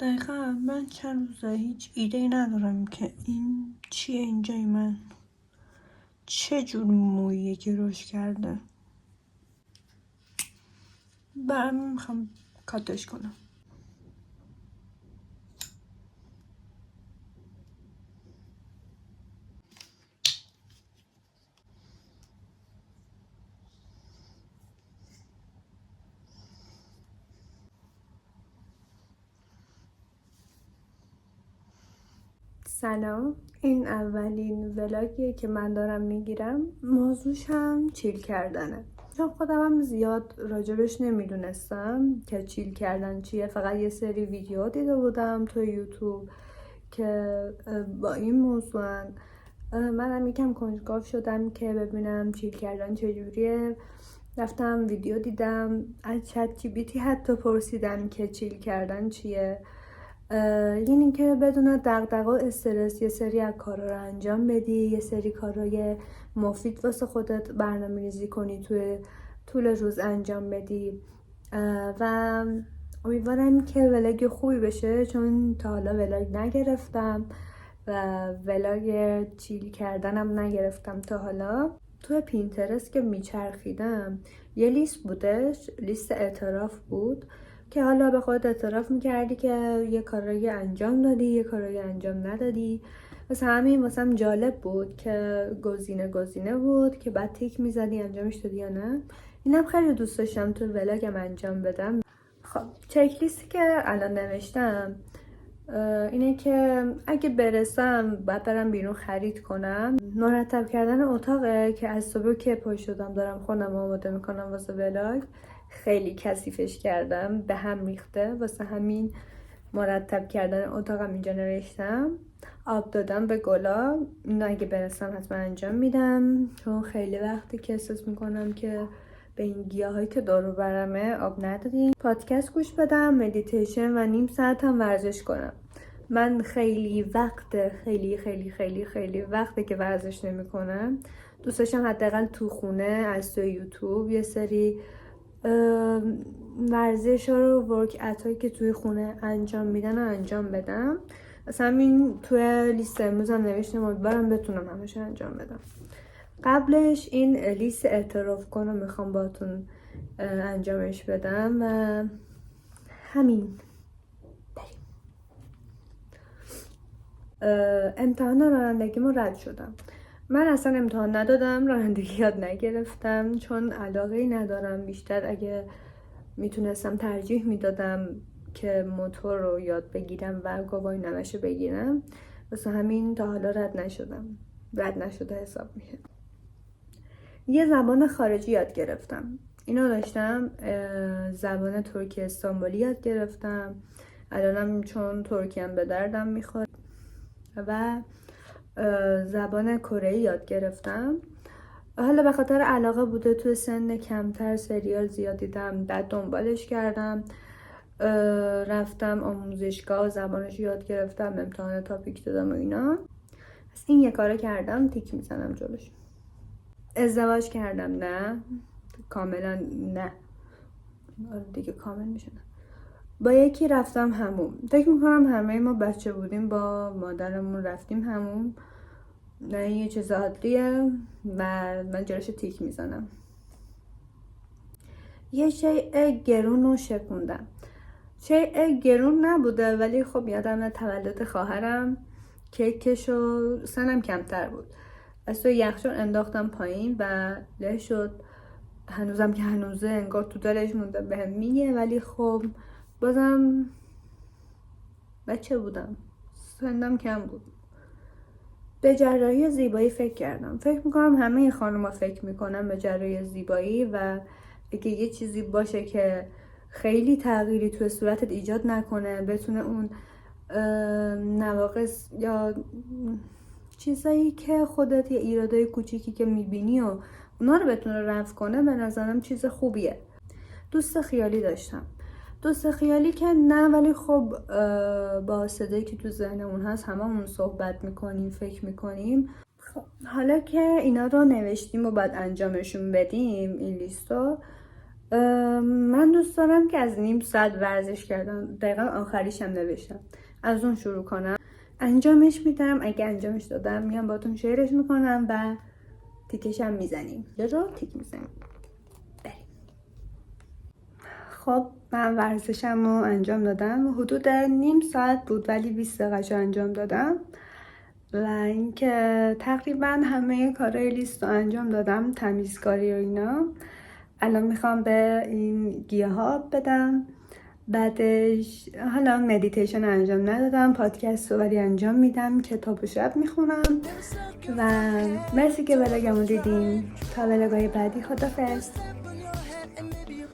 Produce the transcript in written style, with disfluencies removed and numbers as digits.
دقیقا من چند روزه هیچ ایده ندارم که این چیه اینجای من. چه جور موییه که رشد کرده. برام میخوام کاتش کنم. سلام، این اولین ولاگیه که من دارم میگیرم. موضوعش هم چیل کردنه، چون خودم هم زیاد راجبش نمیدونستم که چیل کردن چیه. فقط یه سری ویدیو دیده بودم تو یوتیوب که با این موضوعن. منم یکم کنجکاو شدم که ببینم چیل کردن چجوریه. رفتم ویدیو دیدم، از چت جی پی تی حتی پرسیدم که چیل کردن چیه. یعنی که بدون دغدغه و استرس یه سری از کارا رو انجام بدی، یه سری کارای مفید واسه خودت برنامه‌ریزی کنی، توی طول روز انجام بدی. و امیدوارم که ولاگ خوبی بشه، چون تا حالا ولاگ نگرفتم و ولاگ چیل کردنم نگرفتم تا حالا. توی پینترست که میچرخیدم یه لیست بودش، لیست اعتراف بود که حالا به خودت اعتراف میکردی که یه کارایی انجام دادی، یه کارایی انجام ندادی. واسه همین واسم جالب بود که گزینه بود که بعد تیک میزدی انجامش دادی یا نه. اینم خیلی دوست داشتم تو ولاگم انجام بدم. خب چک لیستی که الان نوشتم اینه که اگه برسم باید برم بیرون خرید کنم. مرتب کردن اتاقه که از صبح که پا شدم دارم خودم آماده میکنم واسه ولاگ. خیلی کثیفش کردم، به هم ریخته، واسه همین مرتب کردن اتاقم اینجا نوشتم. آب دادم به گلا، اینو اگه برسم حتما انجام میدم، چون خیلی وقتی که احساس میکنم که به این گیاهایی که دور و برمه آب ندادیم. پادکست گوش بدم، مدیتیشن و نیم ساعت هم ورزش کنم. من خیلی وقته که ورزش نمیکنم. دوست داشتم حداقل تو خونه از تو یوتیوب یه سری ورزش ها رو، ورک اتایی که توی خونه انجام میدن و انجام بدم. اصلا همین توی لیست امروزم نوشتم، امیدوارم بتونم همش انجام بدم. قبلش این لیست اعتراف کنم میخوام باتون انجامش بدم و همین. بریم. امتحان رانندگیمو رد شدم. من اصلا امتحان ندادم، رانندگی یاد نگرفتم، چون علاقه ندارم. بیشتر اگه میتونستم ترجیح میدادم که موتور رو یاد بگیرم و گواهی نمشه بگیرم. واسه همین تا حالا رد نشده حساب میشه. یه زبان خارجی یاد گرفتم. اینو داشتم، زبان ترکی استانبولی یاد گرفتم. الانم چون ترکیم به دردم میخواد. و زبان کره یاد گرفتم. حالا به خاطر علاقه بوده، توی سن کمتر سریال زیاد دیدم، بعد دنبالش کردم، رفتم آموزشگاه، زبانش یاد گرفتم، امتحان تاپیک دادم و اینا. پس این یه کارو کردم، تیک میزنم جلوش. ازدواج کردم؟ نه، کاملا نه. دیگه کامل میشه نه. با یکی رفتم حموم. فکر میکنم همه ما بچه بودیم با مادرمون رفتیم حموم. نه یه چیز عادیه و من جلوش تیک میزنم. یه شیء گرون رو شکوندم. شیء گرون نبوده، ولی خب یادم تولد خواهرم، کیکشو سنم کمتر بود، از تو یخچال انداختم پایین و له شد. هنوزم که هنوزه انگار تو دلش مونده بهم میگه، ولی خب بازم بچه بودم، سنم کم بود. به جراحی زیبایی فکر کردم. فکر میکنم همه خانوما فکر میکنن به جراحی زیبایی و اگه یه چیزی باشه که خیلی تغییری تو صورتت ایجاد نکنه، بتونه اون نواقص یا چیزایی که خودت یا ایرادای کوچیکی که میبینی و اونا رو بتونه رفع کنه، به نظرم چیز خوبیه. دوست خیالی داشتم. دوست خیالی که نه، ولی خب با صدایی که تو ذهنمون هست هممون صحبت میکنیم، فکر میکنیم. خب حالا که اینا رو نوشتیم و باید انجامشون بدیم، این لیستو، من دوست دارم که از نیم ساعت ورزش کردن دقیقا آخریشم نوشتم از اون شروع کنم، انجامش میدم. اگه انجامش دادم میام باتون شیرش میکنم و تیکشم میزنیم. رو تیک میزنیم. خب من ورزشم رو انجام دادم، حدود نیم ساعت بود ولی 20 دقیقه انجام دادم و اینکه تقریبا همه کارهای لیست رو انجام دادم، تمیزکاری و اینا. الان میخوام به این گیاها بدم. بعدش حالا مدیتیشن انجام ندادم، پادکست رو ولی انجام میدم، کتاب شب میخونم و مرسی که ولاگمو دیدین. تا ولاگای بعدی، خدافظ.